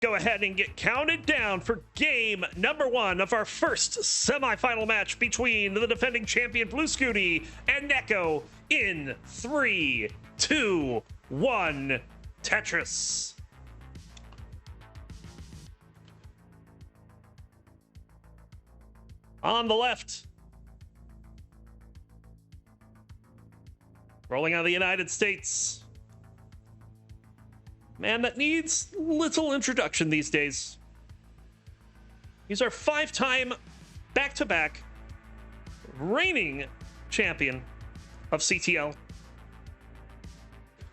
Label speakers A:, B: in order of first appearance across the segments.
A: go ahead and get counted down for game number 1 of our first semifinal match between the defending champion Blue Scuti and NEK0 in 3, 2, 1, Tetris. On the left, rolling out of the United States. Man that needs little introduction these days. He's our 5-time back-to-back reigning champion of CTL.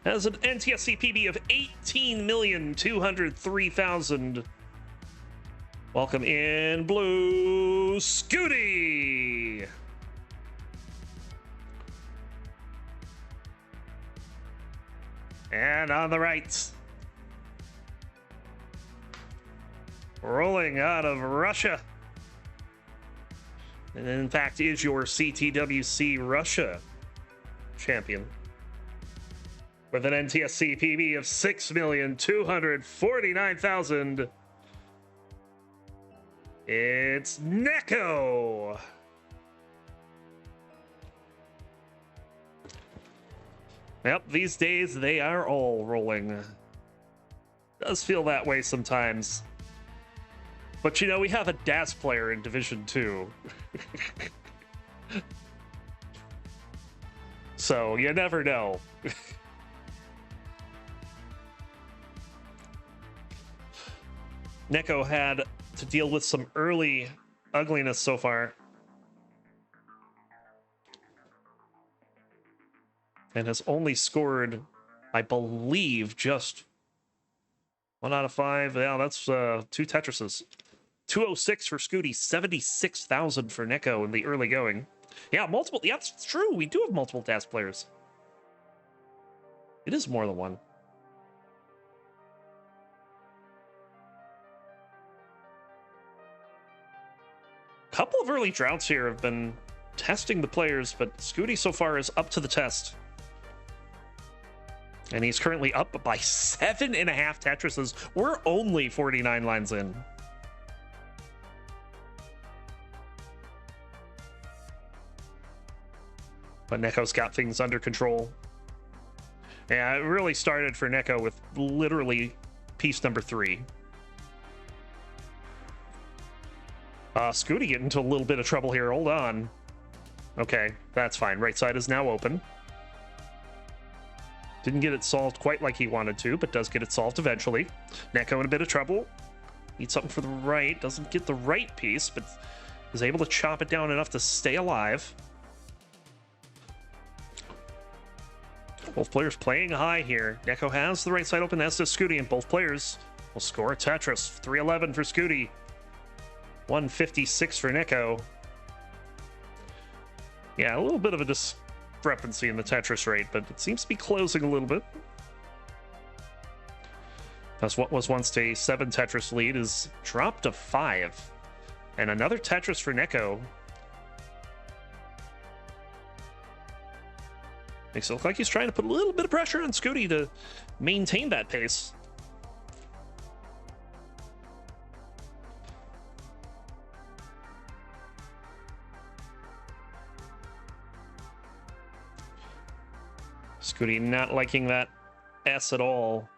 A: Has an NTSC PB of 18,203,000. Welcome in, Blue Scuti. And on the right, rolling out of Russia, and in fact is your CTWC Russia champion with an NTSC PB of 6,249,000. It's NEK0. Yep, these days they are all rolling. Does feel that way sometimes. But you know, we have a DAS player in Division 2. So you never know. NEK0 had to deal with some early ugliness so far, and has only scored, I believe, just 1 out of 5. Yeah, that's 2 Tetrises. 206 for Scuti, 76,000 for NEK0 in the early going. Yeah, multiple. Yeah, that's true. We do have multiple DAS players. It is more than one. Couple of early droughts here have been testing the players, but Scuti so far is up to the test. And he's currently up by 7.5 Tetrises. We're only 49 lines in. But NEK0's got things under control. Yeah, it really started for NEK0 with literally piece number 3. Scuti getting into a little bit of trouble here. Hold on. Okay, that's fine. Right side is now open. Didn't get it solved quite like he wanted to, but does get it solved eventually. NEK0 in a bit of trouble. Needs something for the right. Doesn't get the right piece, but is able to chop it down enough to stay alive. Both players playing high here. NEK0 has the right side open, as does Scuti, and both players will score a Tetris. 311 for Scuti. 156 for NEK0. Yeah, a little bit of a discrepancy in the Tetris rate, but it seems to be closing a little bit. As what was once a 7 Tetris lead is dropped to 5. And another Tetris for NEK0. Makes it look like he's trying to put a little bit of pressure on Scuti to maintain that pace. Scuti not liking that S at all.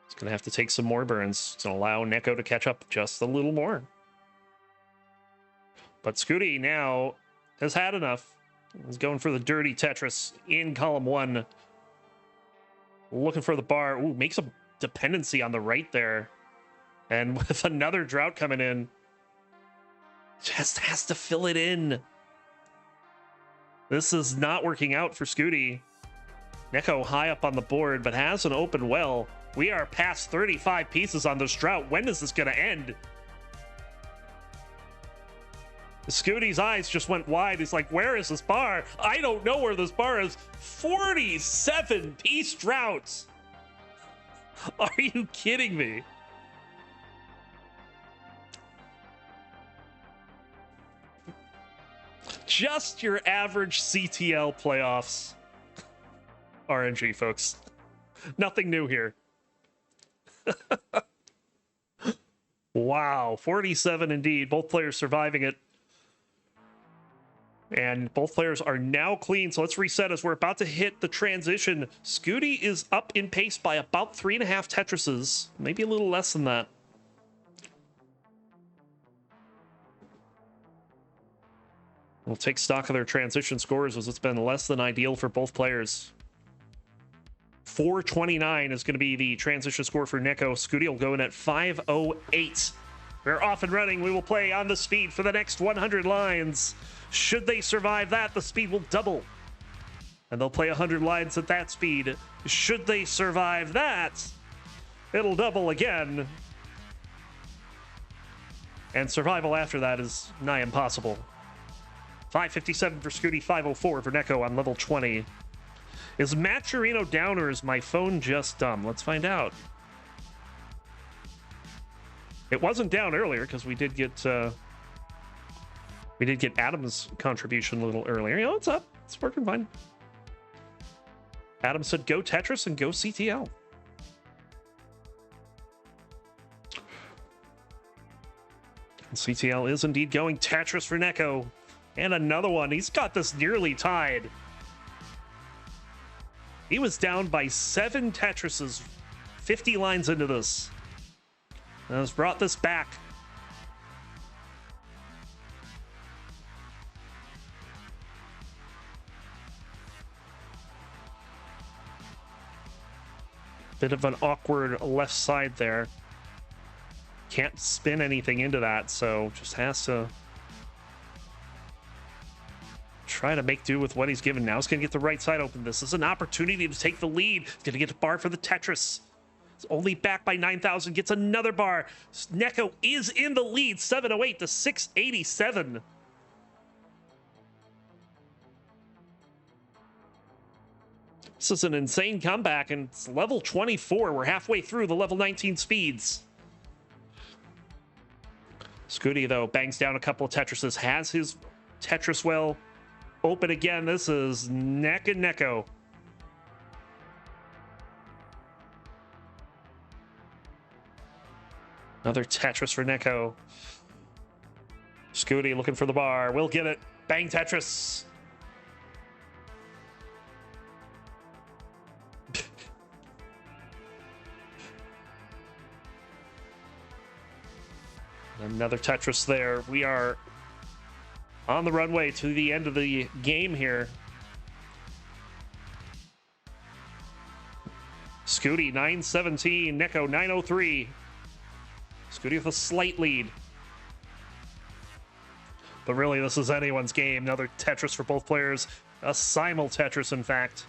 A: He's going to have to take some more burns to allow NEK0 to catch up just a little more. But Scuti now has had enough. He's going for the dirty Tetris in column 1. Looking for the bar. Ooh, makes a dependency on the right there. And with another drought coming in, just has to fill it in. This is not working out for Scuti. NEK0 high up on the board, but has an open well. We are past 35 pieces on this drought. When is this going to end? Scuti's eyes just went wide. He's like, where is this bar? I don't know where this bar is. 47 piece droughts. Are you kidding me? Just your average CTL playoffs. RNG, folks. Nothing new here. Wow, 47 indeed. Both players surviving it. And both players are now clean, so let's reset as we're about to hit the transition. Scuti is up in pace by about 3.5 Tetrises, maybe a little less than that. We'll take stock of their transition scores as it's been less than ideal for both players. 429 is going to be the transition score for NEK0. Scuti will go in at 508. We're off and running. We will play on the speed for the next 100 lines. Should they survive that, the speed will double. And they'll play 100 lines at that speed. Should they survive that, it'll double again. And survival after that is nigh impossible. 557 for Scuti, 504 for NEK0 on level 20. Is Maturino down or is my phone just dumb? Let's find out. It wasn't down earlier because we did get Adam's contribution a little earlier. You know, it's up. It's working fine. Adam said go Tetris and go CTL. And CTL is indeed going Tetris for NEK0. And another one. He's got this nearly tied. He was down by 7 Tetrises 50 lines into this. And has brought this back. Bit of an awkward left side there. Can't spin anything into that, so just has to try to make do with what he's given. Now he's going to get the right side open. This is an opportunity to take the lead. He's going to get a bar for the Tetris. It's only back by 9,000. Gets another bar. NEK0 is in the lead. 708 to 687. This is an insane comeback, and it's level 24. We're halfway through the level 19 speeds. Scuti, though, bangs down a couple of Tetrises. Has his Tetris well open again. This is NEK and NEK0. Another Tetris for NEK0. Scuti looking for the bar. Will get it. Bang Tetris. Another Tetris there. We are on the runway to the end of the game here. Scuti 917, NEK0 903. Scuti with a slight lead. But really, this is anyone's game. Another Tetris for both players. A simul Tetris, in fact.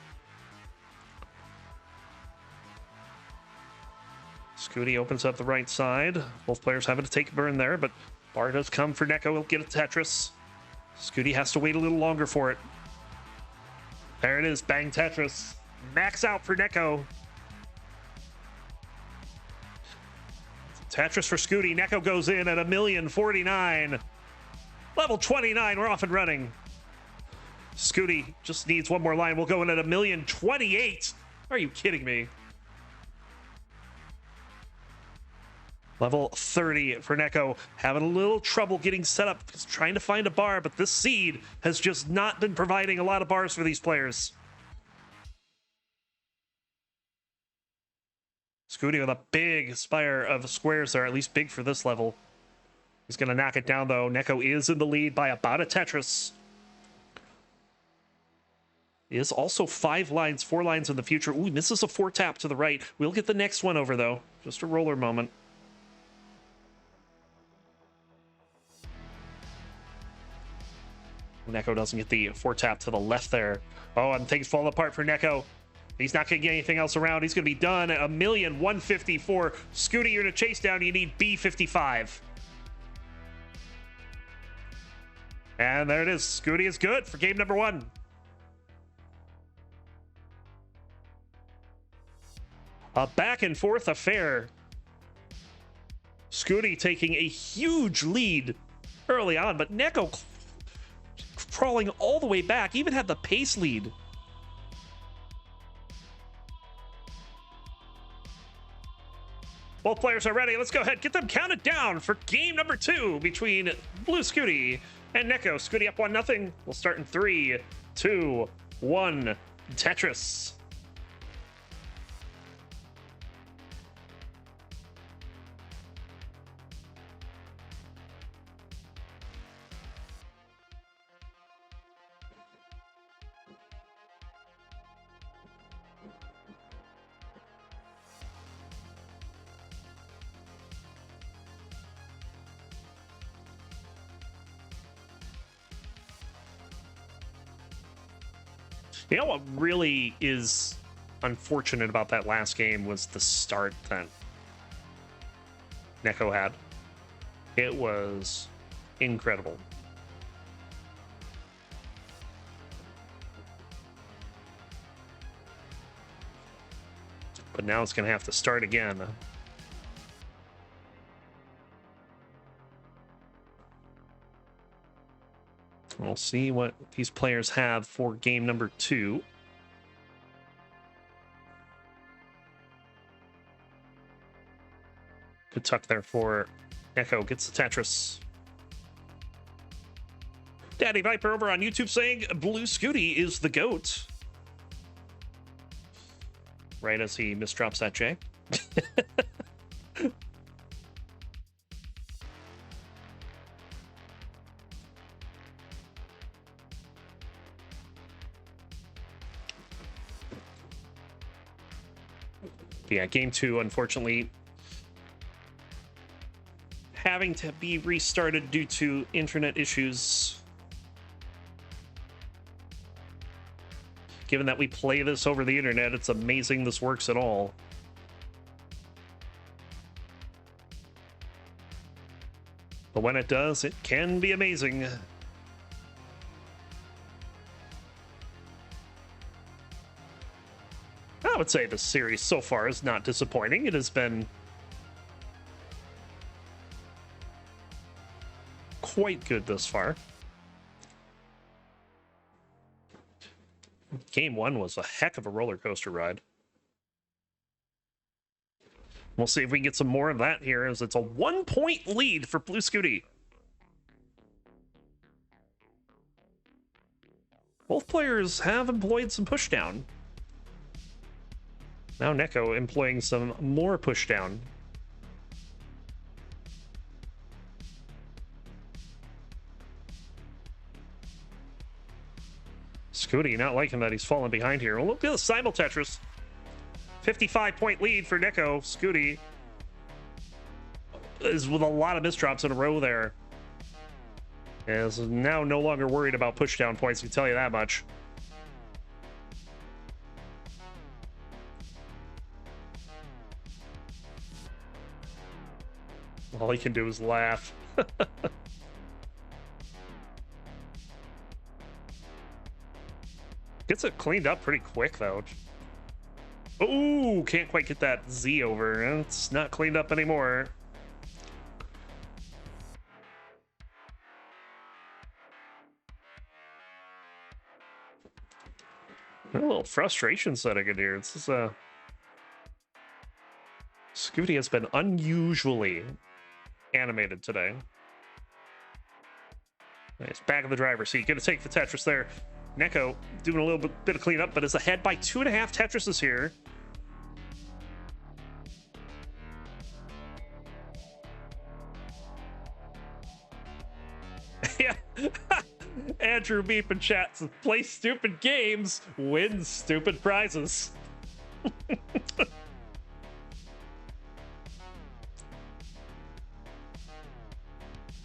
A: Scuti opens up the right side. Both players having to take a burn there, but bar does come for NEK0. He'll get a Tetris. Scuti has to wait a little longer for it. There it is. Bang Tetris. Max out for NEK0. Tetris for Scuti. NEK0 goes in at 1,049,000. Level 29. We're off and running. Scuti just needs one more line. We'll go in at 1,028,000. Are you kidding me? Level 30 for NEK0. Having a little trouble getting set up. He's trying to find a bar, but this seed has just not been providing a lot of bars for these players. Scuti with a big spire of squares there, at least big for this level. He's going to knock it down, though. NEK0 is in the lead by about a Tetris. Is also 4 lines in the future. Ooh, misses a 4-tap to the right. We'll get the next one over, though. Just a roller moment. NEK0 doesn't get the 4-tap to the left there. Oh, and things fall apart for NEK0. He's not going to get anything else around. He's going to be done at 1,154,000. Scuti, you're in a chase down. You need B55. And there it is. Scuti is good for game number 1. A back and forth affair. Scuti taking a huge lead early on, but NEK0 crawling all the way back, even had the pace lead. Both players are ready. Let's go ahead. Get them counted down for game number 2 between Blue Scuti and NEK0. Scuti up 1-0. We'll start in 3, 2, 1. Tetris. You know what really is unfortunate about that last game was the start that NEK0 had. It was incredible. But now it's going to have to start again. We'll see what these players have for game number 2. Good tuck there for NEK0. Gets the Tetris. Daddy Viper over on YouTube saying Blue Scuti is the GOAT. Right as he misdrops that J. Yeah, game 2, unfortunately, having to be restarted due to internet issues. Given that we play this over the internet, it's amazing this works at all. But when it does, it can be amazing. I would say the series so far is not disappointing. It has been quite good thus far. Game 1 was a heck of a roller coaster ride. We'll see if we can get some more of that here, as it's a 1-point lead for Blue Scuti. Both players have employed some pushdown. Now NEK0 employing some more pushdown. Scuti not liking that he's fallen behind here. We'll look at the simul Tetris. 55-point lead for NEK0. Scuti is with a lot of misdrops in a row there. Is now no longer worried about pushdown points, I can tell you that much. All he can do is laugh. Gets it cleaned up pretty quick, though. Ooh, can't quite get that Z over. It's not cleaned up anymore. A little frustration setting in here. This is Scuti has been unusually animated today. Nice, back of the driver's seat. Gonna take the Tetris there. NEK0 doing a little bit of cleanup, but is ahead by 2.5 Tetrises here. Yeah. Andrew Beep in chat says, play stupid games, win stupid prizes.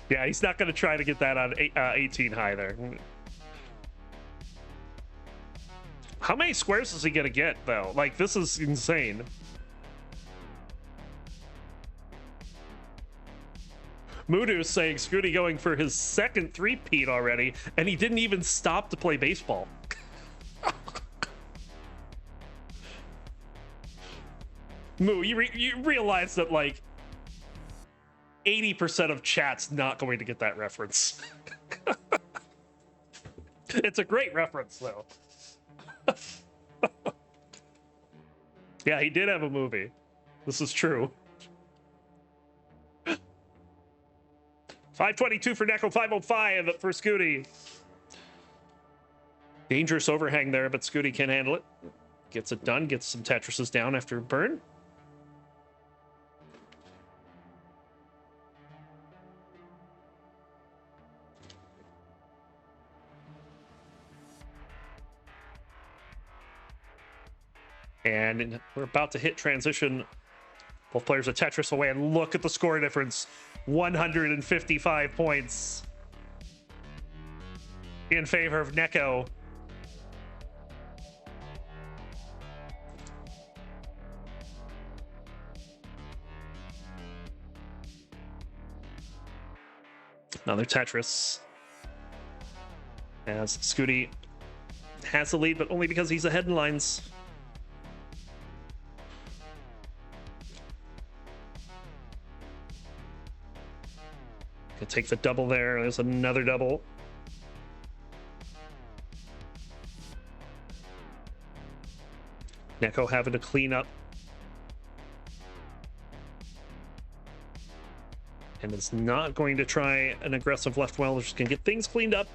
A: Yeah, he's not going to try to get that on 18 high there. How many squares is he going to get, though? Like, this is insane. Mudu is saying Scuti going for his second three-peat already, and he didn't even stop to play baseball. Moo, you realize that, like, 80% of chat's not going to get that reference. It's a great reference, though. Yeah, he did have a movie. This is true. 522 for NEK0, 505 for Scuti. Dangerous overhang there, but Scuti can handle it. Gets it done, gets some Tetrises down after a burn. And we're about to hit transition. Both players are Tetris away, and look at the score difference. 155 points in favor of NEK0. Another Tetris. As Scuti has the lead, but only because he's ahead in lines. Gonna take the double there. There's another double. NEK0 having to clean up. And it's not going to try an aggressive left well. They're just going to get things cleaned up.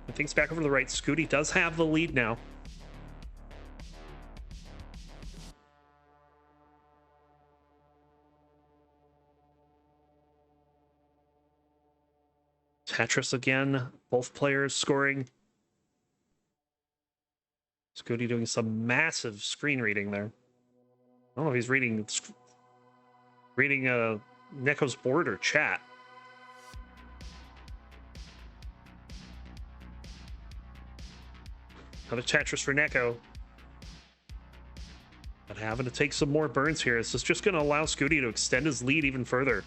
A: And things back over to the right. Scuti does have the lead now. Tetris again. Both players scoring. Scuti doing some massive screen reading there. I don't know if he's reading NEK0's board or chat. Another Tetris for NEK0. But having to take some more burns here. This is just going to allow Scuti to extend his lead even further.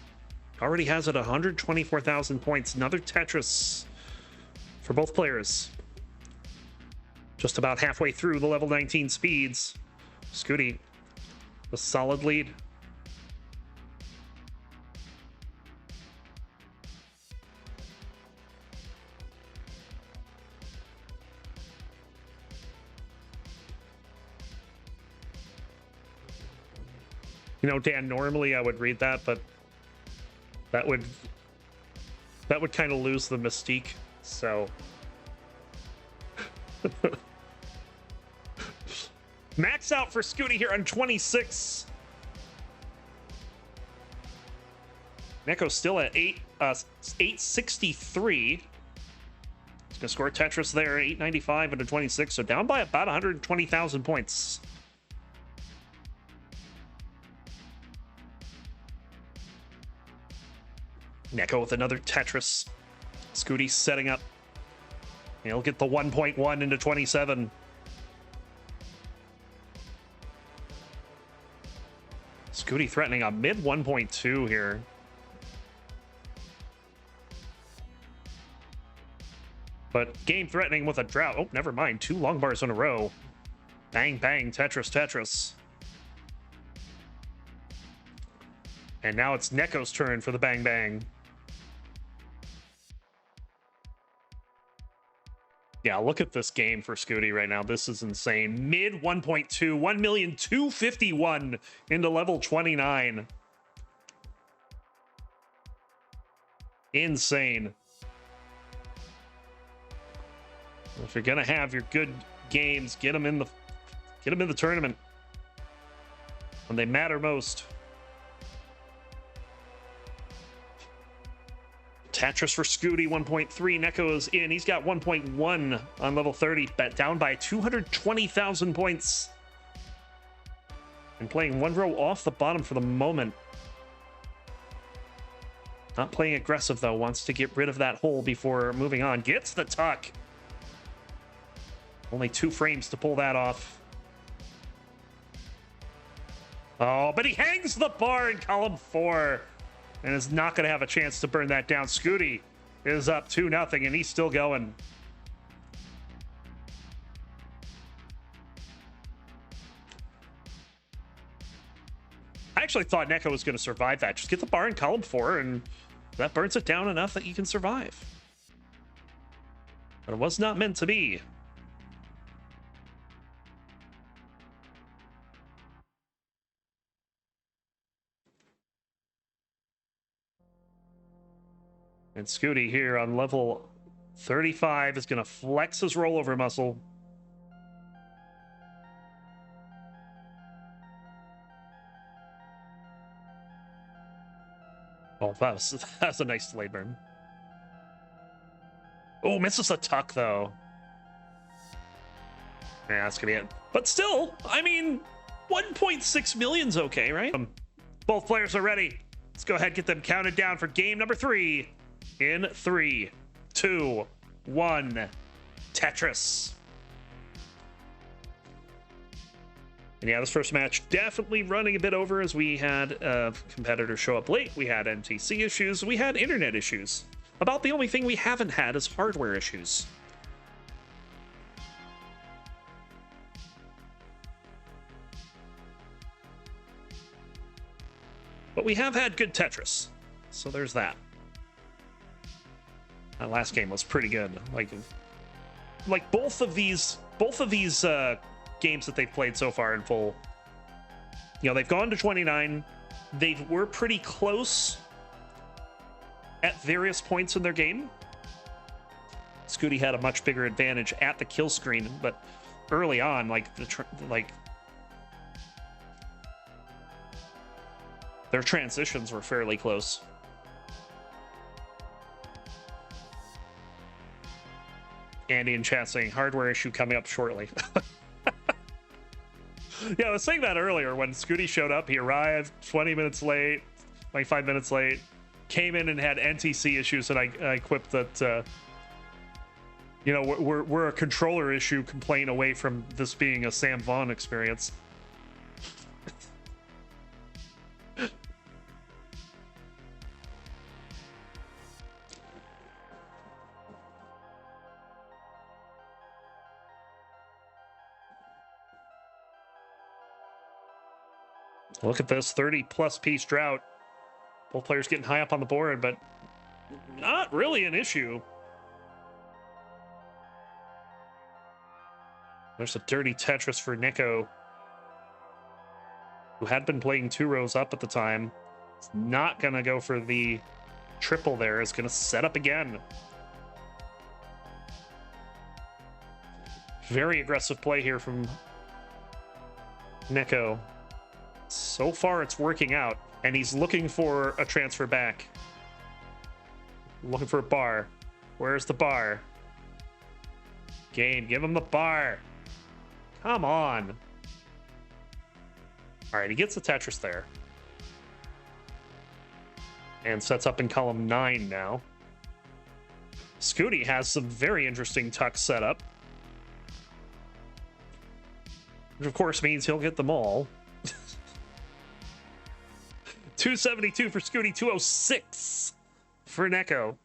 A: Already has it 124,000 points. Another Tetris for both players. Just about halfway through the level 19 speeds. Scuti, a solid lead. You know, Dan, normally I would read that, but that would kind of lose the mystique. So max out for Scuti here on 26. NEK0 still at 863. He's gonna score Tetris there, 895 into 26, so down by about 120,000 points. NEK0 with another Tetris. Scuti setting up. He'll get the 1.1 into 27. Scuti threatening a mid 1.2 here. But game threatening with a drought. Oh, never mind. 2 long bars in a row. Bang, bang, Tetris, Tetris. And now it's NEK0's turn for the bang, bang. Yeah, look at this game for Scuti right now. This is insane. Mid 1.2, 1,251,000 into level 29. Insane. If you're gonna have your good games, get them in the tournament when they matter most. Tetris for Scuti, 1.3. NEK0 is in. He's got 1.1 on level 30, down by 220,000 points. And playing one row off the bottom for the moment. Not playing aggressive, though. Wants to get rid of that hole before moving on. Gets the tuck. Only 2 frames to pull that off. Oh, but he hangs the bar in column 4. And is not going to have a chance to burn that down. Scuti is up 2-0, and he's still going. I actually thought NEK0 was going to survive that. Just get the bar in column 4, and that burns it down enough that you can survive. But it was not meant to be. And Scuti here on level 35 is going to flex his rollover muscle. Oh, that was a nice delayed burn. Oh, misses a tuck, though. Yeah, that's going to be it. But still, I mean, 1.6 million's okay, right? Both players are ready. Let's go ahead and get them counted down for game number 3. In 3, 2, 1. Tetris. And yeah, this first match definitely running a bit over as we had competitors show up late. We had NTC issues. We had internet issues. About the only thing we haven't had is hardware issues. But we have had good Tetris. So there's that. That last game was pretty good. Like both of these games that they've played so far in full, you know, they've gone to 29. They were pretty close at various points in their game. Scuti had a much bigger advantage at the kill screen, but early on, their transitions were fairly close. Andy in chat saying hardware issue coming up shortly. Yeah, I was saying that earlier when Scuti showed up. He arrived 20 minutes late, like 5 minutes late, came in and had NTC issues, and I quipped that, you know, we're a controller issue complaint away from this being a Sam Vaughn experience. Look at this 30+ piece drought. Both players getting high up on the board, but not really an issue. There's a dirty Tetris for NEK0, who had been playing 2 rows up at the time. It's not going to go for the triple there. It's going to set up again. Very aggressive play here from NEK0. So far, it's working out, and he's looking for a transfer back. Looking for a bar. Where's the bar? Game, give him the bar. Come on. All right, he gets the Tetris there. And sets up in column 9 now. Scuti has some very interesting tucks set up. Which, of course, means he'll get them all. 272 for Scuti, 206 for NEK0.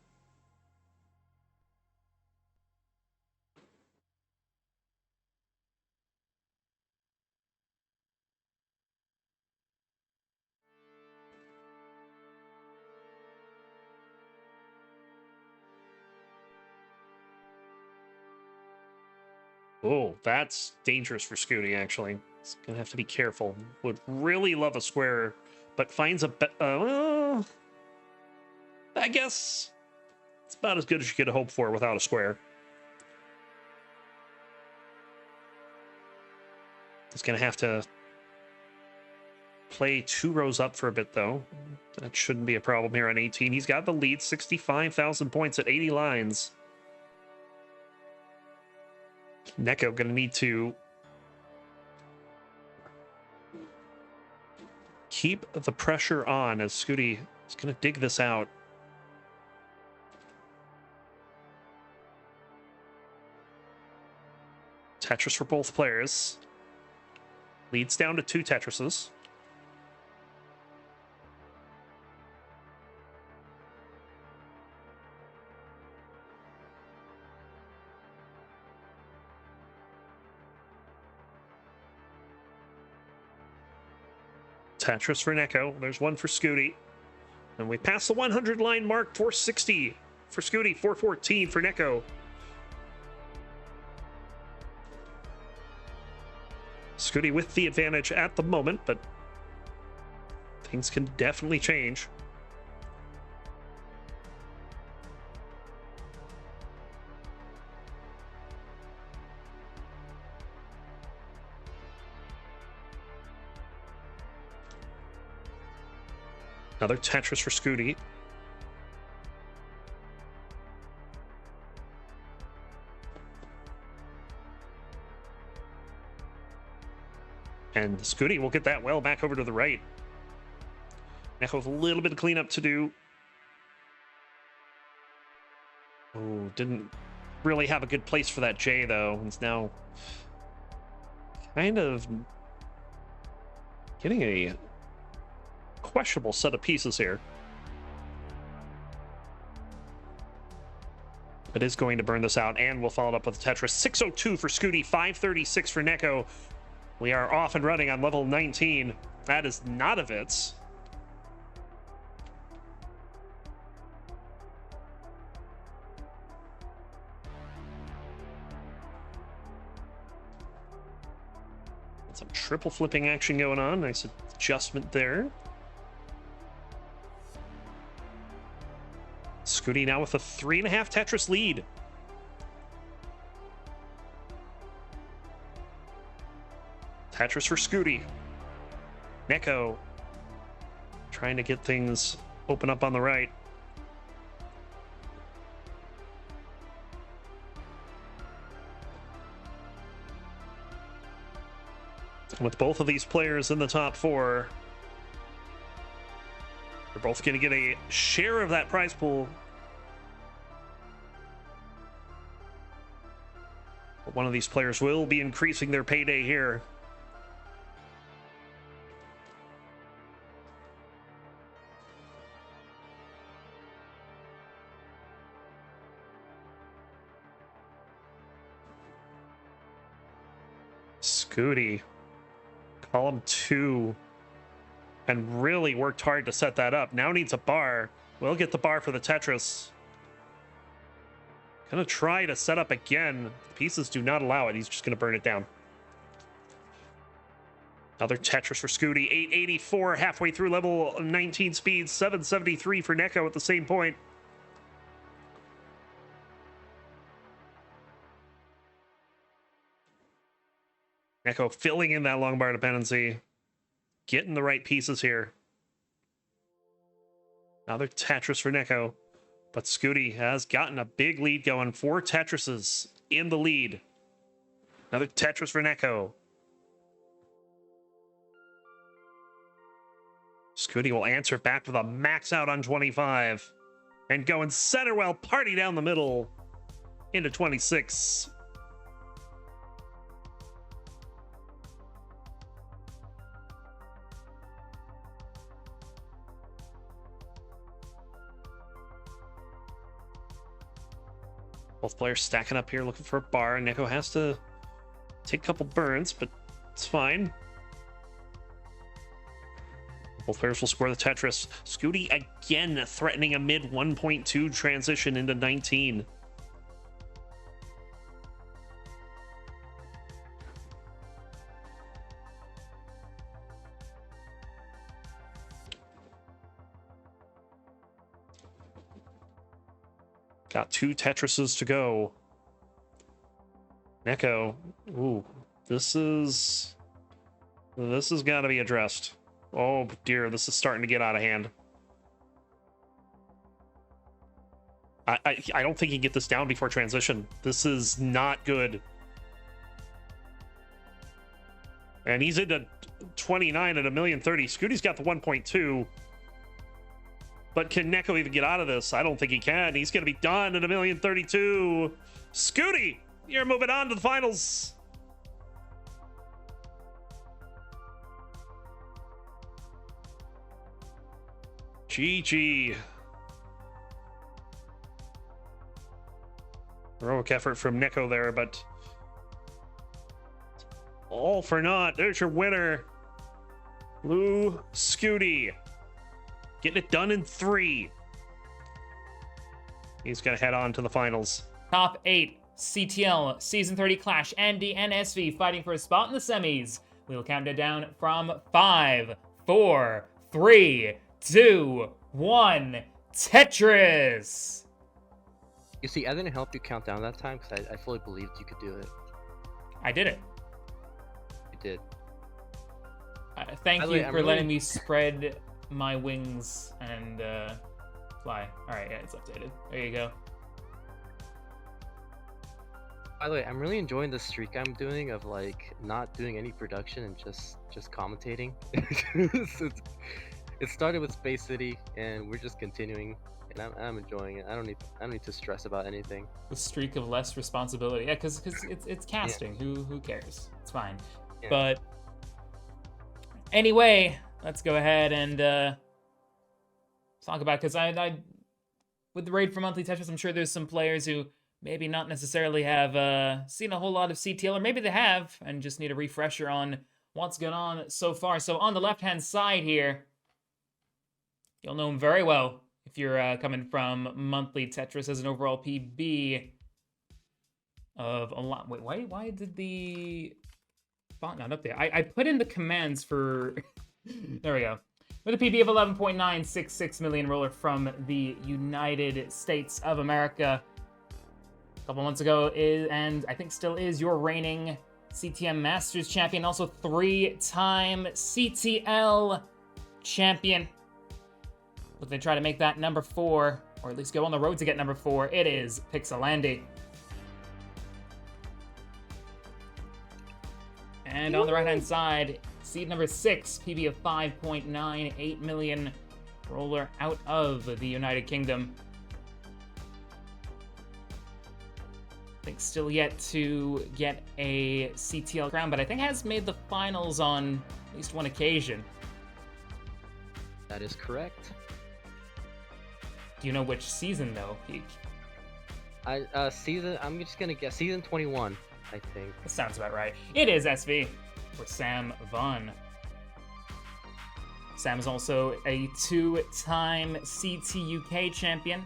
A: Oh, that's dangerous for Scuti, actually. He's going to have to be careful. Would really love a square, but finds a... I guess it's about as good as you could hope for without a square. He's going to have to play 2 rows up for a bit, though. That shouldn't be a problem here on 18. He's got the lead, 65,000 points at 80 lines. NEK0 going to need to keep the pressure on as Scuti is going to dig this out. Tetris for both players. Leads down to 2 Tetrises. Tetris for NEK0. There's one for Scuti. And we pass the 100 line mark. 460 for Scuti, 414 for NEK0. Scuti with the advantage at the moment, but things can definitely change. Another Tetris for Scuti. And Scuti will get that well back over to the right. NEK0 with a little bit of cleanup to do. Oh, didn't really have a good place for that J, though. It's now kind of getting a questionable set of pieces here. It is going to burn this out, and we'll follow it up with a Tetris. 602 for Scuti, 536 for NEK0. We are off and running on level 19. That is not of it. Some triple flipping action going on. Nice adjustment there. Scuti now with a 3.5 Tetris lead. Tetris for Scuti. NEK0 trying to get things open up on the right. With both of these players in the top 4, they're both going to get a share of that prize pool. But one of these players will be increasing their payday here. Scuti. Column 2, and really worked hard to set that up. Now needs a bar. We'll get the bar for the Tetris. Gonna try to set up again. The pieces do not allow it. He's just gonna burn it down. Another Tetris for Scuti. 884 halfway through level 19 speed. 773 for NEK0 at the same point. NEK0 filling in that long bar dependency. Getting the right pieces here. Another Tetris for NEK0. But Scuti has gotten a big lead going. 4 Tetrises in the lead. Another Tetris for NEK0. Scuti will answer back with a max out on 25. And going center well, party down the middle into 26. Both players stacking up here looking for a bar. NEK0 has to take a couple burns, but it's fine. Both players will score the Tetris. Scuti again threatening a mid 1.2 transition into 19. Got 2 Tetrises to go. NEK0. Ooh, this is got to be addressed. Oh dear, this is starting to get out of hand. I don't think he can get this down before transition. This is not good. And he's into 29 at 1,030,000. Scuti's got the 1.2. But can NEK0 even get out of this? I don't think he can. He's going to be done at 1,032,000. Scuti, you're moving on to the finals. GG. Heroic effort from NEK0 there, but all for naught. There's your winner, Lou Scuti. Getting it done in 3. He's going to head on to the finals.
B: Top 8, CTL, Season 30 Clash, Andy and SV fighting for a spot in the semis. We'll count it down from 5, 4, 3, 2, 1. Tetris!
C: You see, I didn't help you count down that time because I fully believed you could do it.
B: I did it.
C: You did.
B: Thank you for letting me spread my wings and fly. All right, yeah, it's updated. There you go.
C: By the way, I'm really enjoying the streak I'm doing of like not doing any production and just commentating. It started with Space City, and we're just continuing, and I'm enjoying it. I don't need to stress about anything.
B: The streak of less responsibility. Yeah, because it's casting.
C: Yeah.
B: Who cares? It's fine.
C: Yeah.
B: But anyway, let's go ahead and talk about, because I with the raid for monthly Tetris, I'm sure there's some players who maybe not necessarily have seen a whole lot of CTL, or maybe they have and just need a refresher on what's gone on so far. So on the left-hand side here, you'll know him very well if you're coming from monthly Tetris as an overall PB of a lot. Wait, why did the font not up there? I put in the commands for... There we go. With a PB of 11.966 million roller from the United States of America. A couple months ago and I think still is, your reigning CTM Masters champion, also 3-time CTL champion. Look, they try to make that number 4, or at least go on the road to get number 4. It is Pixelandi. And on the right-hand side, seed number 6, PB of 5.98 million, roller out of the United Kingdom. I think still yet to get a CTL crown, but I think has made the finals on at least one occasion.
C: That is correct.
B: Do you know which season, though, Peek?
C: I'm just gonna guess season 21, I think.
B: That sounds about right. It is SV for Sam Vaughn. Sam is also a 2-time CT UK champion,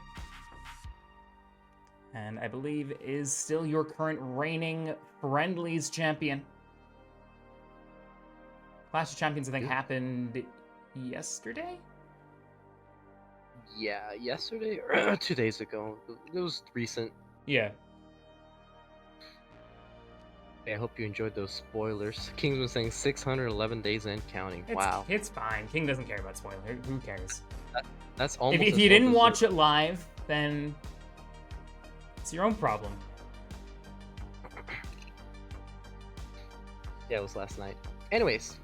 B: and I believe is still your current reigning Friendlies champion. Clash of Champions, I think, happened yesterday?
C: Yeah, yesterday or 2 days ago. It was recent.
B: Yeah.
C: I hope you enjoyed those spoilers. King's been saying 611 days and counting. Wow.
B: It's fine. King doesn't care about spoilers. Who cares?
C: That's almost.
B: If you didn't watch it live, then it's your own problem.
C: Yeah, it was last night. Anyways.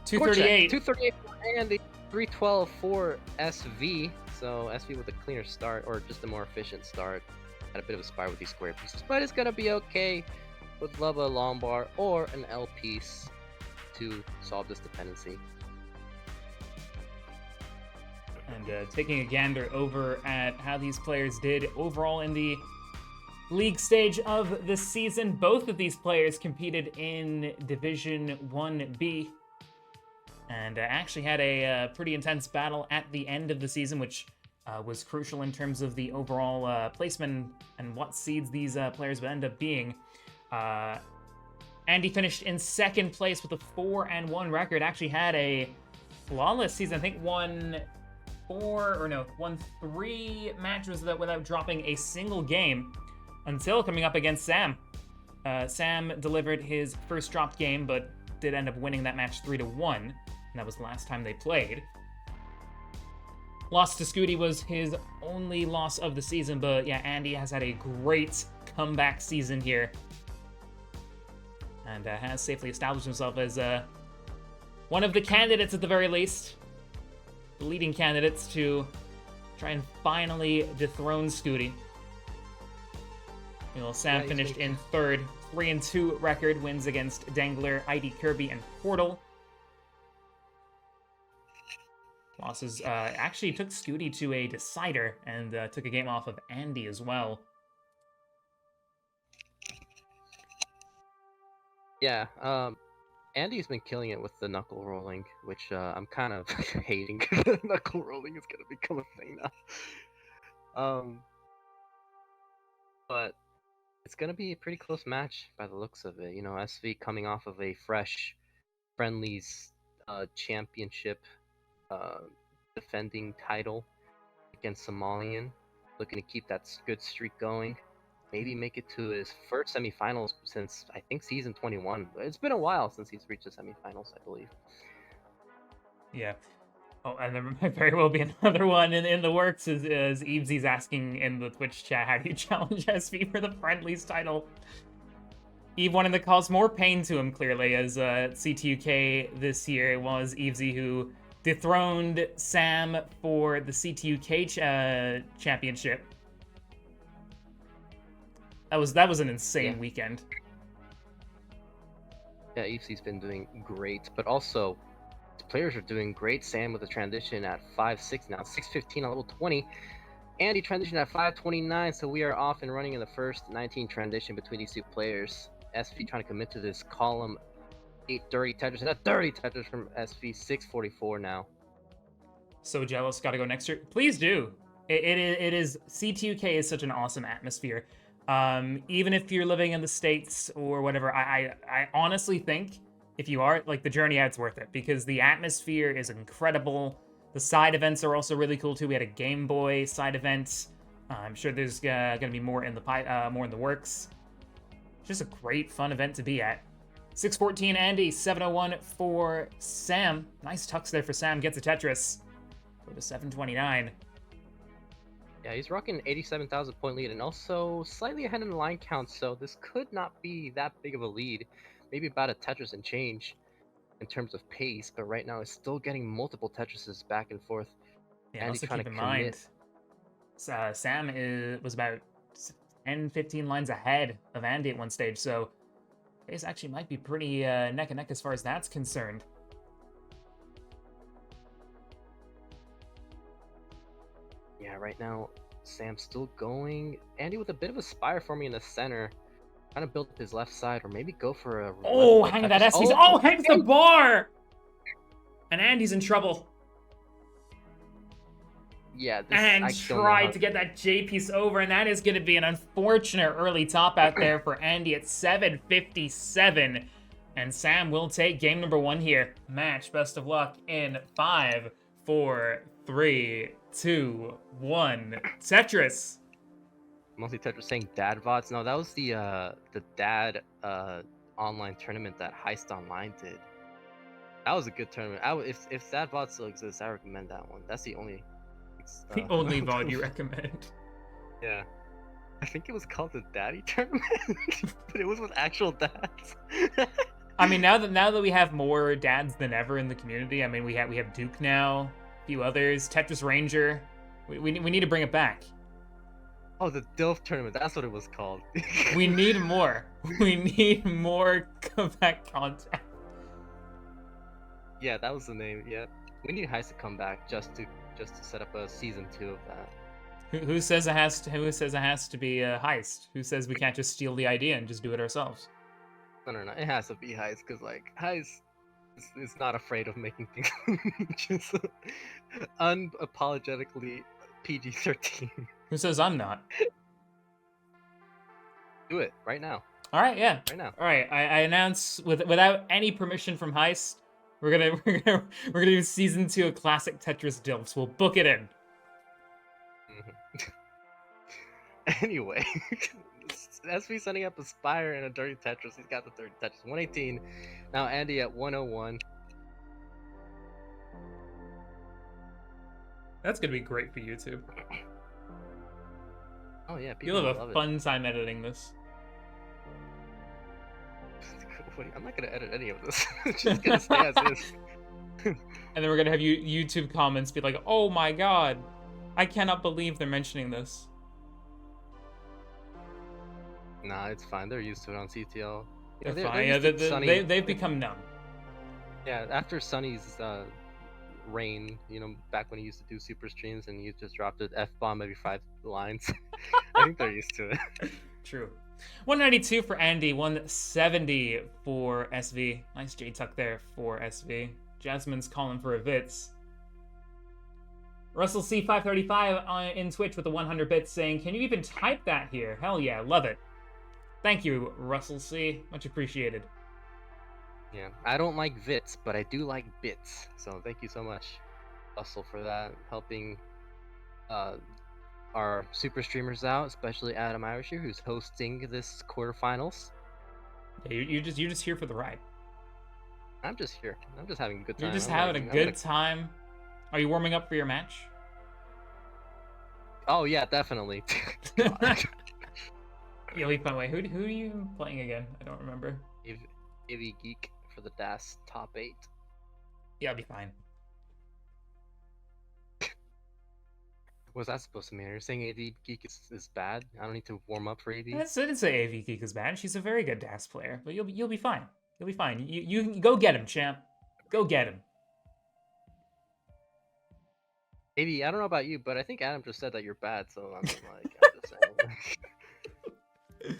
B: 238.
C: 238 and the 312 for SV. So SV with a cleaner start, or just a more efficient start. Had a bit of a spire with these square pieces, but it's gonna be okay with Lubba, Lombard, or an L piece to solve this dependency.
B: And taking a gander over at how these players did overall in the league stage of the season, both of these players competed in Division 1B and actually had a pretty intense battle at the end of the season, which was crucial in terms of the overall placement and what seeds these players would end up being. Andy finished in second place with a 4-1 record, actually had a flawless season. I think won 3 matches without dropping a single game until coming up against Sam. Sam delivered his first dropped game, but did end up winning that match 3-1, and that was the last time they played. Loss to Scuti was his only loss of the season, but yeah, Andy has had a great comeback season here, and has safely established himself as one of the candidates, at the very least, the leading candidates to try and finally dethrone Scuti. Sam finished in third, 3-2 record, wins against Dangler, ID Kirby, and Portal. Losses actually took Scuti to a decider and took a game off of Andy as well.
C: Yeah, Andy's been killing it with the knuckle rolling, which I'm kind of hating. Knuckle rolling is gonna become a thing now. But it's gonna be a pretty close match by the looks of it. SV coming off of a fresh Friendlies championship defending title against Somalian, looking to keep that good streak going. Maybe make it to his first semifinals since, I think, season 21. It's been a while since he's reached the semifinals, I believe.
B: Yeah. Oh, and there might very well be another one in the works as Evesy's asking in the Twitch chat, how do you challenge SV for the friendlies title? Eve wanted to cause more pain to him, clearly, as CTUK this year. It was Evesy who dethroned Sam for the CTUK championship. That was an insane weekend.
C: Yeah, Evesy's been doing great, but also the players are doing great. Sam with a transition at 5-6 now, 6:15 on level 20. Andy transitioned at 5:29, so we are off and running in the first 19 transition between these two players. SV trying to commit to this column 8 dirty Tetris, and a dirty Tetris from SV, 6:44 now.
B: So jealous, gotta go next year. Please do. It is CTUK is such an awesome atmosphere. Even if you're living in the States or whatever, I honestly think if you are, like, the journey out's worth it because the atmosphere is incredible. The side events are also really cool too. We had a Game Boy side event. I'm sure there's gonna be more in the works. Just a great fun event to be at. 6:14 Andy, 7:01 for Sam. Nice tucks there for Sam. Gets a Tetris for the 7:29.
C: Yeah, he's rocking 87,000 point lead and also slightly ahead in the line count, so this could not be that big of a lead. Maybe about a Tetris and change in terms of pace, but right now it's still getting multiple Tetrises back and forth.
B: Yeah, also keep in mind, Sam was about 10, 15 lines ahead of Andy at one stage, so pace actually might be pretty neck and neck as far as that's concerned.
C: Yeah, right now, Sam's still going. Andy with a bit of a spire for me in the center. Trying to build up his left side, or maybe go for a...
B: Oh, hang that S. Oh, hangs the bar! And Andy's in trouble.
C: Yeah,
B: and tried to get that J piece over, and that is going to be an unfortunate early top out there for Andy at 7:57. And Sam will take game number 1 here. Match, best of luck in 5, 4, 3, 2, 1. Tetris.
C: Mostly Tetris saying dad VODs. No, that was the dad online tournament that Heist Online did. That was a good tournament. If that VOD still exists, I recommend that one. That's the only
B: only VOD you recommend.
C: Yeah. I think it was called the Daddy Tournament, but it was with actual dads.
B: I mean, now that we have more dads than ever in the community, I mean, we have Duke now, a few others, Tetris Ranger. We need to bring it back.
C: Oh, the DILF Tournament, that's what it was called.
B: We need more. We need more comeback content.
C: Yeah, that was the name, yeah. We need Heist to come back just to set up a season 2 of that.
B: Who says it has to be a Heist? Who says we can't just steal the idea and just do it ourselves?
C: No, it has to be Heist, because like Heist is not afraid of making things just unapologetically PG-13.
B: Who says I'm not?
C: Do it right now.
B: All right, yeah.
C: Right now.
B: All right, I announce without any permission from Heist, we're gonna do season 2 of Classic Tetris Dilfs. We'll book it in.
C: Anyway, SV setting up a Spire and a Dirty Tetris. He's got the Dirty Tetris. 118. Now Andy at 101.
B: That's gonna be great for YouTube.
C: Oh yeah, people
B: You'll have
C: love
B: a fun time editing this.
C: I'm not gonna edit any of this. It's just gonna stay as is.
B: And then we're gonna have YouTube comments be like, "Oh my god, I cannot believe they're mentioning this."
C: Nah, it's fine. They're used to it on CTL.
B: They're fine. Yeah, they've become numb.
C: Yeah, after Sunny's reign, back when he used to do super streams and he just dropped an F-bomb every 5 lines. I think they're used to it.
B: True. 192 for Andy, 170 for SV. Nice J-tuck there for SV. Jasmine's calling for a Vitz. Russell C535 in Twitch with the 100 bits saying, "Can you even type that here?" Hell yeah, love it. Thank you, Russell C. Much appreciated.
C: Yeah, I don't like Vits, but I do like bits. So thank you so much, Russell, for that, helping our super streamers out, especially Adam Irish here, who's hosting this quarterfinals.
B: Yeah, you're just here for the ride.
C: I'm just here. I'm just having a good time.
B: You're just having a good time. Are you warming up for your match?
C: Oh yeah, definitely.
B: You'll be fine. Wait, who are you playing again? I don't remember.
C: Ivy Geek for the DAS top 8.
B: Yeah, I'll be fine.
C: What's that supposed to mean? You're saying AV Geek is bad? I don't need to warm up for AV?
B: I didn't say AV Geek is bad. She's a very good DAS player, but you'll be fine. You'll be fine. You go get him, champ. Go get him.
C: AV, I don't know about you, but I think Adam just said that you're bad, so I'm just saying.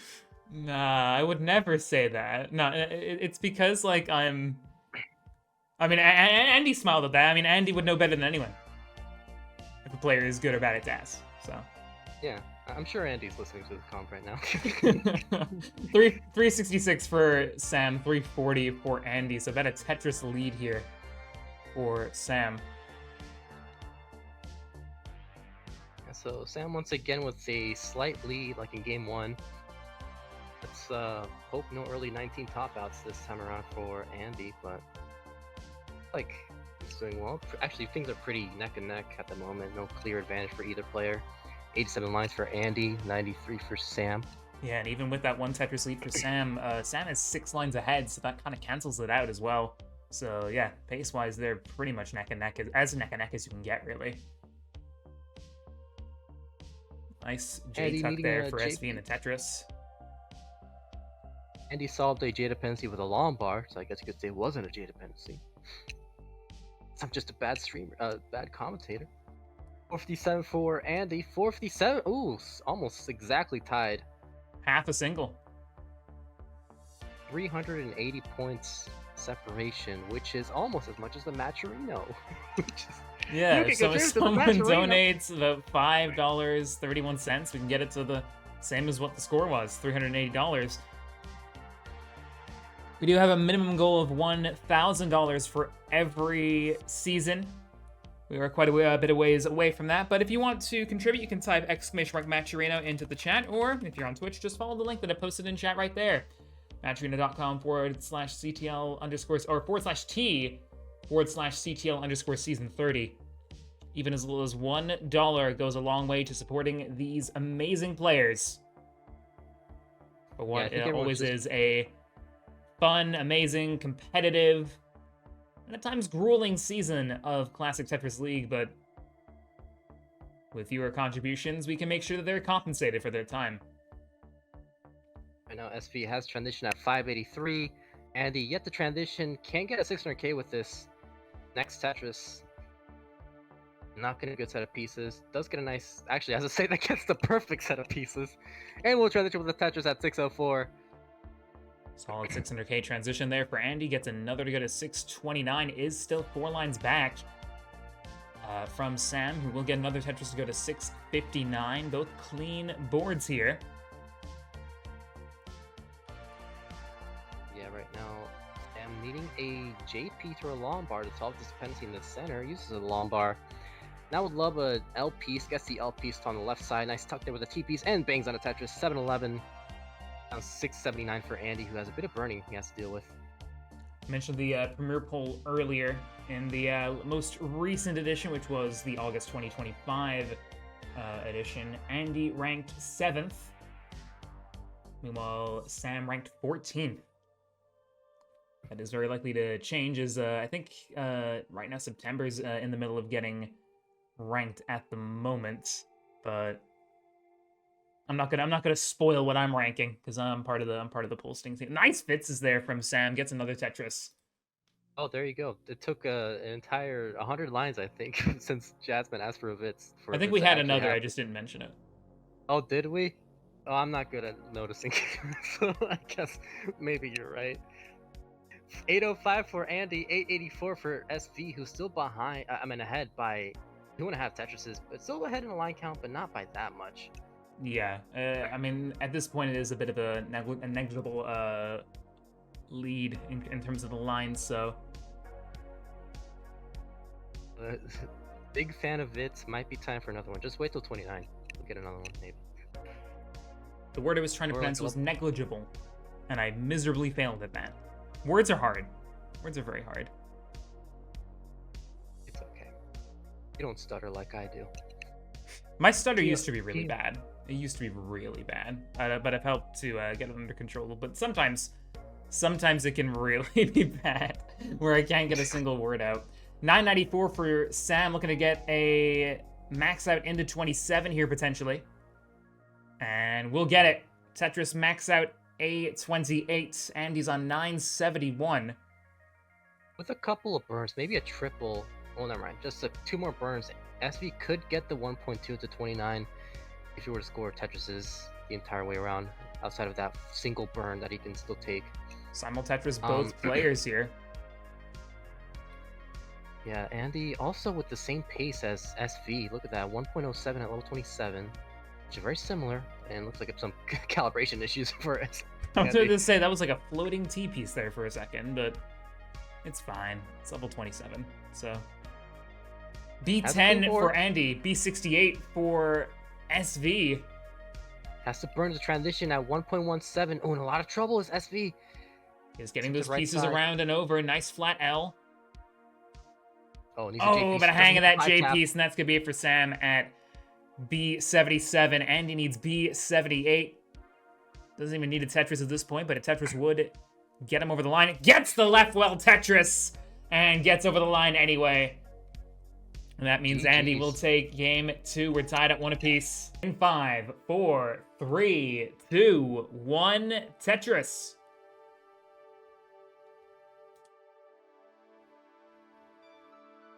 B: Nah, I would never say that. No, it's because like I mean, Andy smiled at that. I mean, Andy would know better than anyone if a player is good or bad at DAS. So.
C: Yeah, I'm sure Andy's listening to the comp right now.
B: 366 for Sam, 340 for Andy. So about a Tetris lead here for Sam.
C: Yeah, so Sam once again with a slight lead, like in game 1. Let's hope no early 19 top outs this time around for Andy, but like he's doing well. Actually, things are pretty neck and neck at the moment. No clear advantage for either player. 87 lines for Andy, 93 for Sam.
B: Yeah, and even with that one Tetris lead for Sam, Sam is 6 lines ahead, so that kind of cancels it out as well. So yeah, pace-wise, they're pretty much neck and neck, as neck and neck as you can get, really. Nice J-tuck there for SV in the Tetris.
C: Andy solved a J dependency with a long bar, so I guess you could say it wasn't a J dependency. I'm just a bad streamer, bad commentator. 457 for Andy, 457. Ooh, almost exactly tied.
B: Half a single.
C: 380 points separation, which is almost as much as the Matcherino.
B: Yeah, so if someone donates about $5.31, we can get it to the same as what the score was, $380. We do have a minimum goal of $1,000 for every season. We are quite a bit of ways away from that, but if you want to contribute, you can type !Matcherino into the chat, or if you're on Twitch, just follow the link that I posted in chat right there. Matcherino.com/CTL underscore, or /T/CTL underscore season 30. Even as little as $1 goes a long way to supporting these amazing players. But what it always is a fun, amazing, competitive, and at times grueling season of Classic Tetris League, but with fewer contributions, we can make sure that they're compensated for their time.
C: I know SV has transitioned at 583. Andy yet to transition, can't get a 600k with this next Tetris. Not getting a good set of pieces. Does get a nice, actually, as I say, that gets the perfect set of pieces. And we'll transition with the Tetris at 604.
B: Solid 600k transition there for Andy. Gets another to go to 629. Is still 4 lines back from Sam, who will get another Tetris to go to 659. Both clean boards here.
C: Yeah, right now, Sam needing a JP through a long bar to solve this dependency in the center. Uses a long bar. Now would love a L piece. Gets the L piece on the left side. Nice tuck there with a T piece and bangs on a Tetris. 711. Down 679 for Andy, who has a bit of burning he has to deal with.
B: I mentioned the Premier poll earlier in the most recent edition, which was the August 2025 edition. Andy ranked 7th. Meanwhile, Sam ranked 14th. That is very likely to change, as I think right now September's in the middle of getting ranked at the moment, but I'm not gonna spoil what I'm ranking because I'm part of the posting team. Nice fits is there from Sam. Gets another Tetris.
C: Oh, there you go. It took an entire 100 lines, I think, since Jasmine asked for a Vitz.
B: I think we had another. I just didn't mention it.
C: Oh, did we? Oh, I'm not good at noticing, so I guess maybe you're right. 805 for Andy, 884 for SV, who's still behind. Ahead by 2.5 Tetrises, but still ahead in the line count, but not by that much.
B: Yeah, I mean, at this point, it is a bit of a negligible lead in terms of the lines, so.
C: Big fan of Vitz. Might be time for another one. Just wait till 29. We'll get another one, maybe.
B: The word I was trying to pronounce was negligible, and I miserably failed at that. Words are hard. Words are very hard.
C: It's okay. You don't stutter like I do.
B: My stutter
C: Yeah,
B: used to be really
C: yeah.
B: bad. It used to be really bad, but I've helped to get it under control. But sometimes it can really be bad, where I can't get a single word out. 994 for Sam, looking to get a max out into 27 here potentially, and we'll get it. Tetris max out A28, and he's on 971.
C: With a couple of burns, maybe a triple. Oh, never mind. Just 2 more burns. SV could get the 1.2 to 29 if he were to score Tetris's the entire way around, outside of that single burn that he can still take.
B: Simul Tetris both players here.
C: Yeah, Andy also with the same pace as SV. Look at that, 1.07 at level 27, which is very similar, and looks like it's some calibration issues for us.
B: I was going to say that was like a floating T piece there for a second, but it's fine. It's level 27, so. B10 for Andy, B68 for SV.
C: Has to burn the transition at 1.17. Oh, in a lot of trouble is SV.
B: He's getting those pieces around and over. Nice flat L.
C: Oh,
B: but a hang of that J piece, and that's going to be it for Sam at B77. Andy needs B78. Doesn't even need a Tetris at this point, but a Tetris would get him over the line. It gets the left well Tetris and gets over the line anyway. And that means Andy will take game 2. We're tied at 1 apiece. In 5, 4, 3, 2, 1, Tetris.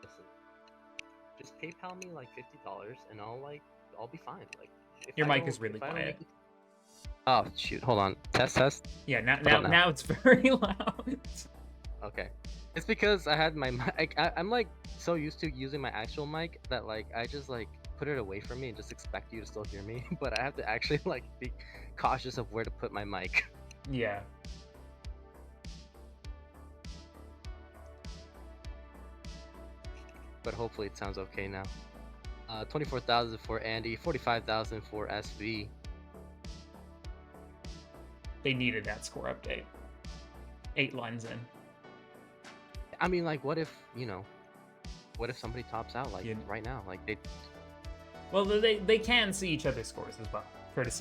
C: Listen, just PayPal me like $50 and I'll be fine. Like
B: your mic is really quiet.
C: Oh shoot, hold on. Test.
B: Yeah, now it's very loud.
C: Okay. It's because I had my mic. I'm like so used to using my actual mic that like I just like put it away from me and just expect you to still hear me. But I have to actually like be cautious of where to put my mic.
B: Yeah.
C: But hopefully it sounds okay now. 24,000 for Andy, 45,000 for SV.
B: They needed that score update. 8 lines in.
C: I mean, like, what if somebody tops out like right now? Like
B: Well, they can see each other's scores as well, courtesy